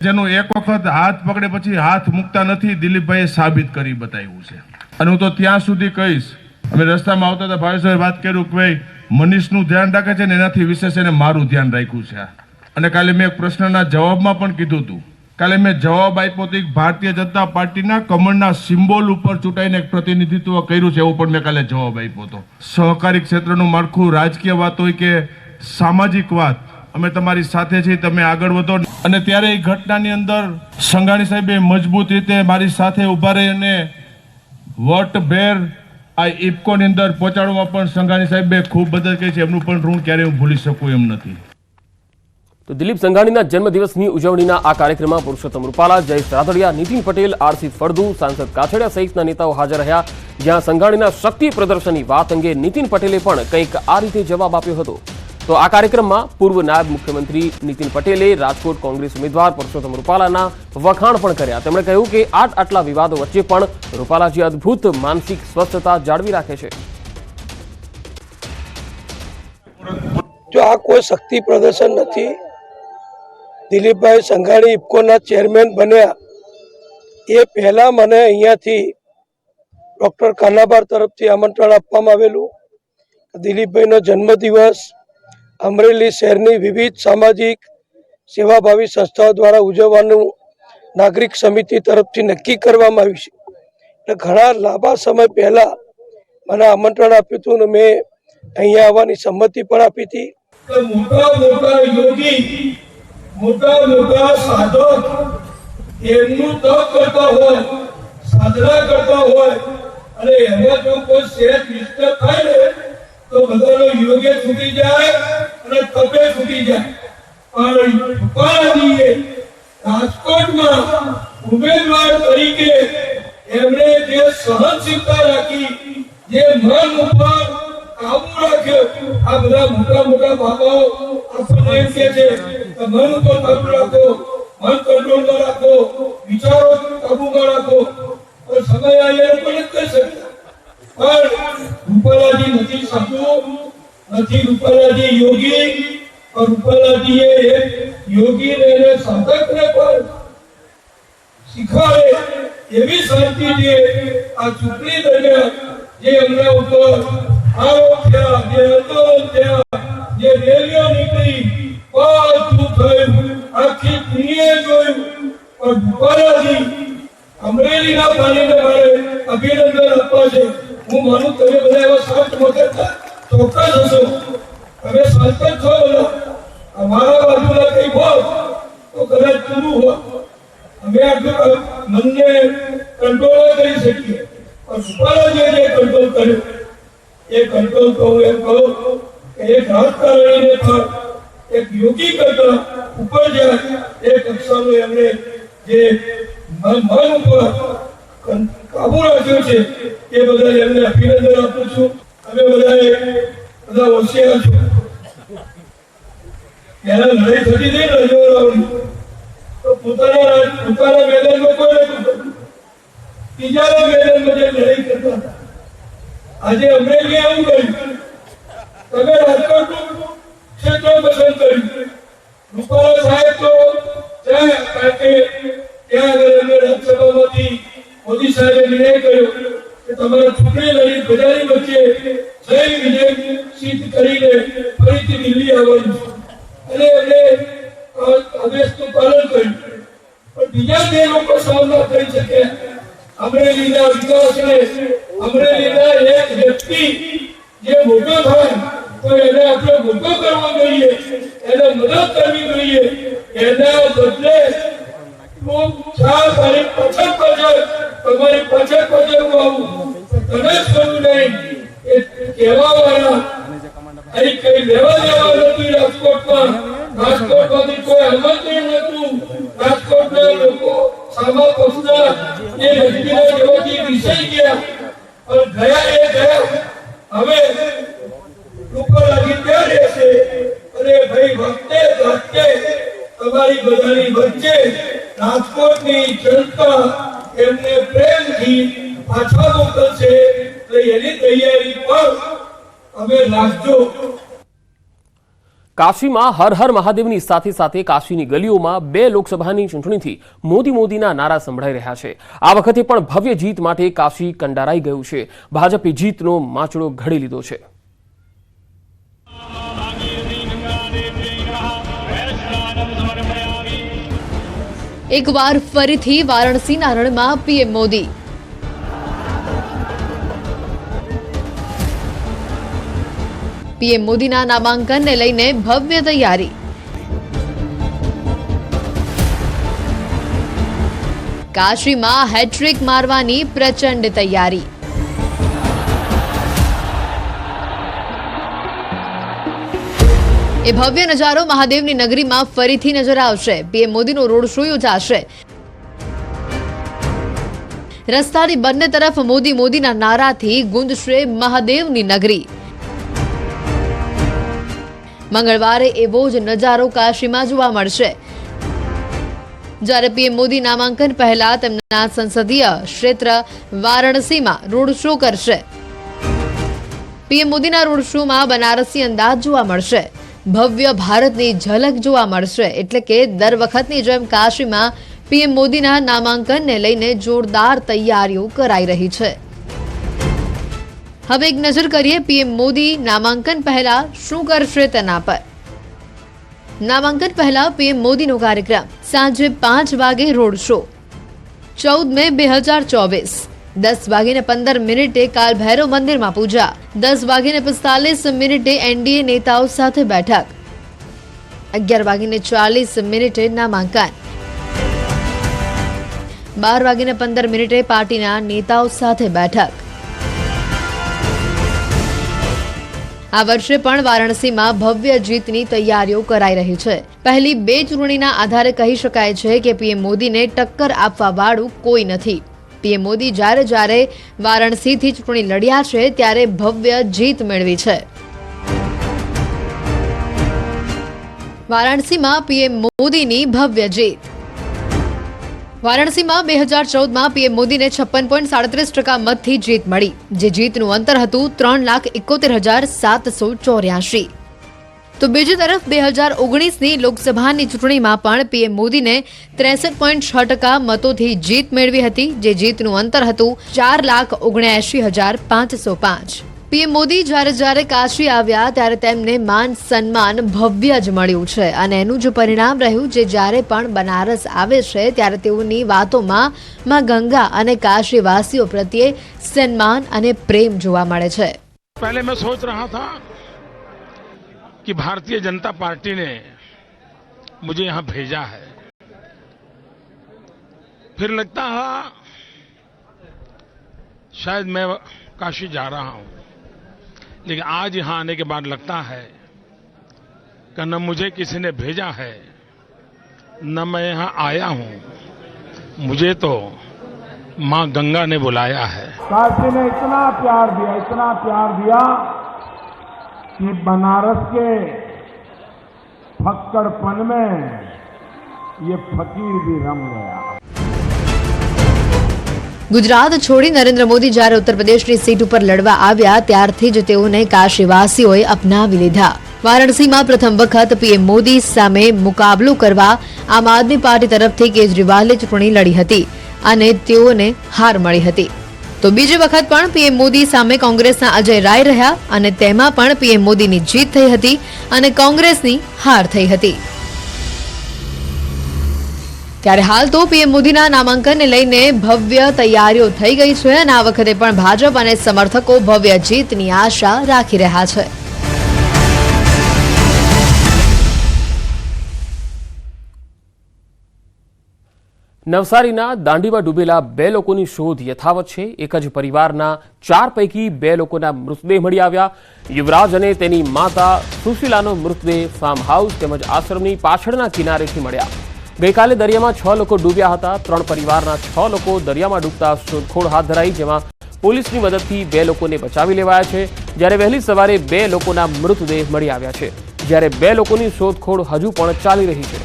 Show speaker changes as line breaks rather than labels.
જેનો એક વખત હાથ પકડે પછી હાથ મુકતા નથી, દિલીપભાઈએ સાબિત કરી બતાવ્યું છે। અને હું તો ત્યાં સુધી કહીશ, અમે રસ્તામાં આવતા હતા ભાવેશભાઈ વાત કર્યું કે ભાઈ મનીષનું ધ્યાન રાખે છે ને એનાથી વિશેષ એને મારું ધ્યાન રાખ્યું છે। અને કાલે મેં એક પ્રશ્નના જવાબમાં પણ કીધું હતું, કાલે મેં જવાબ આપ્યો હતો ભારતીય જનતા પાર્ટીના કમળના સિમ્બોલ ઉપર ચૂંટાઈને એક પ્રતિનિધિત્વ કર્યું છે, એવું પણ મેં કાલે જવાબ આપ્યો હતો। સહકારી ક્ષેત્રનું માળખું, રાજકીય વાત હોય કે સામાજિક વાત, અમે તમારી સાથે છીએ, તમે આગળ વધો। અને ત્યારે એ ઘટનાની અંદર સંઘાણી સાહેબે મજબૂત રીતે મારી સાથે ઉભા રહી અને વટભેર આ ઇફકોની અંદર પહોંચાડવામાં પણ સંઘાણી સાહેબે ખૂબ મદદ કરી છે, એમનું પણ ઋણ ક્યારેય હું ભૂલી શકું એમ નથી।
તો દિલીપ સંઘાણીના જન્મદિવસની ઉજવણીના આ કાર્યક્રમમાં પુરુષોત્તમ રૂપાલા, જયેશ રાદડિયા, નીતિન પટેલ, આરસી ફળદુ, સાંસદ કાછડિયા સહિતના નેતાઓ હાજર રહ્યા। જ્યાં સંઘાણીના શક્તિ પ્રદર્શનની વાત અંગે નીતિન પટેલે પણ કંઈક આ રીતે જવાબ આપ્યો હતો। તો આ કાર્યક્રમમાં પૂર્વ નાયબ મુખ્યમંત્રી નીતિન પટેલે રાજકોટ કોંગ્રેસ ઉમેદવાર પુરુષોત્તમ રૂપાલાના વખાણ પણ કર્યા। તેમણે કહ્યું કે આટલા વિવાદો વચ્ચે પણ રૂપાલાજી અદ્ભુત માનસિક સ્વસ્થતા જાળવી રાખે છે।
જો આ કોઈ શક્તિ પ્રદર્શન નથી, દિલીપભાઈ સંઘાણી ઇફકોના ચેરમેન બન્યા એ પહેલા મને અહીંયાથી ડોક્ટર કાનાબાર તરફથી આમંત્રણ આપવામાં આવેલું। દિલીપભાઈનો જન્મદિવસ અમરેલી શહેરની વિવિધ સામાજિક સેવાભાવી સંસ્થાઓ દ્વારા ઉજવવાનું નાગરિક સમિતિ તરફથી નક્કી કરવામાં આવ્યું છે। એટલે ઘણા લાંબા સમય પહેલા મને આમંત્રણ આપ્યું હતું અને મેં અહીંયા આવવાની સંમતિ પણ આપી હતી। મોટા મોટા યોગી, મોટા મોટા સાધક એમનું તપ કરતા હોય, સાધના કરતા હોય અને એમાં જો કોઈ સહેજ મિસ્ટેક થાય ને તો બધાનો યોગ્ય છૂટી જાય અને તપે છૂટી જાય। પણ રૂપાલાજીએ રાજકોટમાં ઉમેદવાર તરીકે એમણે જે સહનશીલતા રાખી, જે મન ઉપર કાબુ રાખ્યો, આ બધા મોટા મોટા બાબાઓ આપણને એમ કહે છે કે મન ઉપર કાબુ રાખો, મન કંટ્રોલમાં રાખો, વિચારો કાબુમાં રાખો, પણ સમય આવ્યા પણ કહી શકતા। પણ રૂપાલાજી નથી સાધુ, નથી રૂપાલાજી યોગી, પણ રૂપાલાજીએ એક યોગીને અને સાધકને પણ શીખવાડે એવી શાંતિથી આ ચૂંટણી દરમિયાન જે એમના ઉપર આરોપ થયા, જે આંદોલન થયા, જે રેલીઓ નીકળી, બધું થયું, આખી દુનિયાએ જોયું, પણ રૂપાલાજી અમરેલીના પાણીને મારે અભિનંદન આપવા છે। હું માનું તમે બધા એવા શાંત મગજના ચોક્કસ હશો, તમે શાંત જ છો બધા। અમારા બાજુના કઈ હોત તો કદાચ પૂરું હોત, અમે આટલું મનને કંટ્રોલ કરી શકીએ, પણ રૂપાલાજીએ જે કંટ્રોલ કર્યો એ કંટ્રોલ તો હું એમ કહું કે એક રાજકારણીને પણ એક યોગી કરતા ઉપર જાય એ કક્ષાનું એમણે જે મન ઉપર કાબુ રાખ્યો છે એ બધા એમને અભિનંદન આપું છું। અમે બધા હોશિયાર છો, પહેલા લડાઈ થતી હતી ને રજવાડાઓની તો પોતાના મેદાનમાં કોઈ નતું કરતું, બીજાના મેદાનમાં જે લડાઈ કરતા હતા। આજે અમરેલી એવું કર્યું, તમે રાજકોટનું ક્ષેત્ર પસંદ કર્યું, રૂપાલા સાહેબ તો જાય, કારણ કે ત્યાં આગળ એમને રાજ્યસભામાંથી મોદી સાહેબે નિર્ણય કર્યો કે તમારે ચૂંટણી લડી બધાની વચ્ચે જય વિજય સિદ્ધ કરીને ફરીથી દિલ્હી આવવાનું છે અને એમને આદેશનું પાલન કર્યું। પણ બીજા જે લોકો સામના કરી શકે અમરેલીના વિકાસને, અમરેલીના એક વ્યક્તિ જે મોટો થાય તો એને આપણે મોટો કરવો જોઈએ, એને મદદ કરવી જોઈએ, એના બદલે તમારી પાછળ હું આવું તને જ કરવું નહીં એ કહેવા વાળા અહીં કઈ લેવા દેવા નથી। રાજકોટમાંથી કોઈ આમંત્રણ નતું, રાજકોટના લોકો સામા પક્ષના એ વ્યક્તિના જેવાથી વિસરી ગયા, પણ ગયા એ ગયા। હવે રૂપાલાજી ત્યાં રહેશે અને ભાઈ વખતે વખતે તમારી બધાની વચ્ચે રાજકોટની જનતા એમને પ્રેમથી પાછા મોકલશે, એટલે એની તૈયારી પણ અમે રાખજો।
કાશીમાં હર હર મહાદેવની સાથે સાથે કાશીની ગલીઓમાં 2 લોકસભાની ચૂંટણીથી મોદીના નારા સંભળાઈ રહ્યા છે. આ વખતે પણ ભવ્ય જીત માટે કાશી કંડારાઈ ગયું છે. ભાજપે જીતનો માચડો ઘડી લીધો છે.
એકવાર ફરીથી વારાણસીના રણમાં પીએમ મોદી. પીએમ મોદીના નામાંકનને લઈને ભવ્ય તૈયારી. કાશીમાં હેટ્રિક મારવાની પ્રચંડ તૈયારી. એ ભવ્ય નજારો મહાદેવની નગરીમાં ફરીથી નજર આવશે. પીએમ મોદીનો રોડ શો યોજાશે. રસ્તાની બંને તરફ મોદીના નારાથી ગુંજશે મહાદેવની નગરી. મંગળવારે એવો જ નજારો કાશીમાં જોવા મળશે. જ્યારે પીએમ મોદી નામાંકન પહેલા તેમના સંસદીય ક્ષેત્ર વારાણસીમાં રોડ શો કરશે. પીએમ મોદીના રોડ શોમાં બનારસી અંદાજ જોવા મળશે. ભવ્ય ભારતની ઝલક જોવા મળશે. એટલે કે દર વખતની જેમ કાશીમાં પીએમ મોદીના નામાંકનને લઈને જોરદાર તૈયારીઓ કરાઈ રહી છે. હવે એક નજર કરીએ પીએમ મોદી નામાંકન પહેલા શું કરશે તેના પર. નામાંકન પહેલા પીએમ મોદીનો કાર્યક્રમ. સાંજે 5 વાગે રોડ શો. 14 મે 2024. 10:15 કાલ ભૈરવ મંદિરમાં પૂજા. 10:45 એનડીએ નેતાઓ સાથે બેઠક. 11:40 નામાંકન. 12:15 પાર્ટીના નેતાઓ સાથે બેઠક. આ વર્ષે પણ વારાણસીમાં ભવ્ય જીતની તૈયારીઓ કરાઈ રહી છે. પહેલી 2 ચૂંટણીના આધારે કહી શકાય છે કે પીએમ મોદીને ટક્કર આપવા વાળું કોઈ નથી. પીએમ મોદી જ્યારે વારાણસીથી ચૂંટણી લડ્યા છે ત્યારે ભવ્ય જીત મેળવી છે. વારાણસીમાં પીએમ મોદીની ભવ્ય જીત. વારાણસીમાં 2014માં પીએમ મોદીને 56.37% મતથી જીત મળી, જે જીતનું અંતર હતું 3,71,784. તો બીજી તરફ 2019ની લોકસભાની ચૂંટણીમાં પણ પીએમ મોદીને 63.6% મતોથી જીત મેળવી હતી, જે જીતનું અંતર હતું 4,79,505. પીએમ મોદી જ્યારે કાશી આવ્યા ત્યારે તેમને માન સન્માન ભવ્ય જ મળ્યું છે અને એનું જ પરિણામ રહ્યું જે જ્યારે પણ બનારસ આવે છે ત્યારે તેઓની વાતોમાં માં ગંગા અને કાશીવાસીઓ પ્રત્યે સન્માન અને પ્રેમ જોવા મળે છે.
पहले मैं सोच रहा था कि भारतीय जनता पार्टी ने मुझे यहां भेजा है, फिर लगता है शायद मैं काशी जा रहा हूं, लेकिन आज यहां आने के बाद लगता है कि न मुझे किसी ने भेजा है न मैं यहां आया हूं, मुझे तो मां गंगा ने बुलाया है.
काशी ने इतना प्यार दिया कि बनारस के फक्कड़पन में ये फकीर भी रम गया.
ગુજરાત છોડી નરેન્દ્ર મોદી જ્યારે ઉત્તર પ્રદેશની સીટ ઉપર લડવા આવ્યા ત્યારથી જ તેઓને કાશીવાસીઓએ અપનાવી લીધા. વારાણસીમાં પ્રથમ વખત પીએમ મોદી સામે મુકાબલો કરવા આમ આદમી પાર્ટી તરફથી કેજરીવાલે ચૂંટણી લડી હતી અને તેઓને હાર મળી હતી. તો બીજી વખત પણ પીએમ મોદી સામે કોંગ્રેસના અજય રાય રહ્યા અને તેમાં પણ પીએમ મોદીની જીત થઈ હતી અને કોંગ્રેસની હાર થઈ હતી. ત્યારે હાલ તો પીએમ મોદીના નામાંકનને લઈને ભવ્ય તૈયારીઓ થઈ ગઈ છે અને આ વખતે પણ ભાજપ અને સમર્થકો ભવ્ય જીતની આશા રાખી રહ્યા છે.
નવસારીના દાંડીમાં ડૂબેલા 2 લોકોની શોધ યથાવત છે. એક જ પરિવારના 4 પૈકી 2 લોકોના મૃતદેહ મળી આવ્યા. યુવરાજ અને તેની માતા સુશીલાનો મૃતદેહ ફાર્મ હાઉસ તેમજ આશ્રમની પાછળના કિનારેથી મળ્યા. ગઈકાલે દરિયામાં 6 લોકો ડૂબ્યા હતા. 3 પરિવારના 6 લોકો દરિયામાં ડૂબતા શોધખોળ હાથ ધરાઈ, જેમાં પોલીસની મદદથી 2 લોકોને બચાવી લેવાયા છે. જ્યારે વહેલી સવારે 2 લોકોના મૃતદેહ મળી આવ્યા છે, જ્યારે 2 લોકોની શોધખોળ હજુ પણ ચાલી રહી છે.